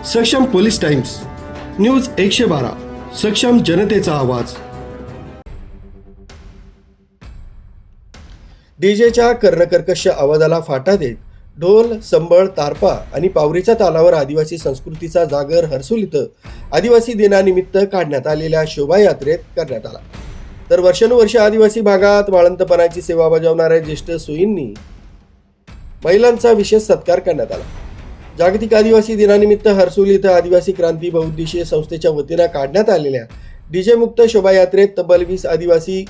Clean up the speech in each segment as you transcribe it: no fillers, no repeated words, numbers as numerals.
सक्षम police times news 112 सक्षम जनतेचा आवाज। डीजेच्या कर्णकर्कश आवाजाला फाटा देत ढोल, संबळ, तारपा आणि पावरीच्या तालावर आदिवासी संस्कृतीचा जागर हर्सुल इथं आदिवासी दिनानिमित्त काढण्यात आलेल्या शोभायात्रेत करण्यात आला। तर वर्षानुवर्ष आदिवासी भागात वाळंतपणाची सेवा बजावणाऱ्या ज्येष्ठ सोयींनी महिलांचा विशेष सत्कार करण्यात आला। जागतिक आदिवासी दिनानिमित्त हर्सुल इथं आदिवासी क्रांती बहुउद्देशीय संस्थेच्या वतीनं काढण्यात आलेल्या डीजे मुक्त शोभायात्रेत तब्बल 20 आदिवासी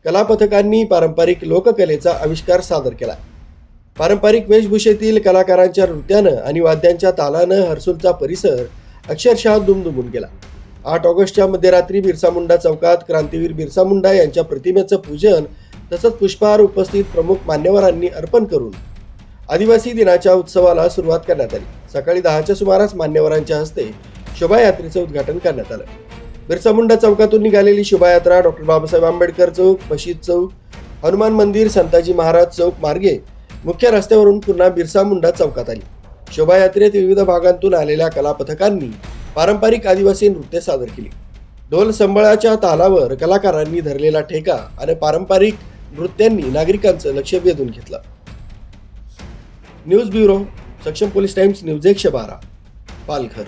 कलापथकांनी पारंपरिक लोककलेचा आविष्कार सादर केला। पारंपरिक वेशभूषेतील कलाकारांच्या नृत्यानं आणि वाद्यांच्या तालानं हर्सुलचा परिसर अक्षरशः दुमदुमून गेला। 8 ऑगस्टच्या मध्यरात्री बिरसा मुंडा चौकात क्रांतीवीर बिरसा मुंडा यांच्या प्रतिमेचं पूजन तसंच पुष्पहार उपस्थित प्रमुख मान्यवरांनी अर्पण करून आदिवासी दिनाच्या उत्सवाला सुरुवात करण्यात आली। सकाळी 10च्या सुमारास मान्यवरांच्या हस्ते शोभायात्रेचं उद्घाटन करण्यात आलं। बिरसा मुंडा चौकातून निघालेली शोभायात्रा डॉक्टर बाबासाहेब आंबेडकर चौक, मशीद चौक, हनुमान मंदिर, संताजी महाराज चौक मार्गे मुख्य रस्त्यावरून पुन्हा बिरसा मुंडा चौकात आली। शोभायात्रेत विविध भागांतून आलेल्या कलापथकांनी पारंपरिक आदिवासी नृत्य सादर केली। ढोल संबळाच्या तालावर कलाकारांनी धरलेला ठेका आणि पारंपरिक नृत्यांनी नागरिकांचं लक्ष वेधून घेतलं। न्यूज ब्युरो, सक्षम पोलीस टाइम्स, न्यूज 112, पालघर।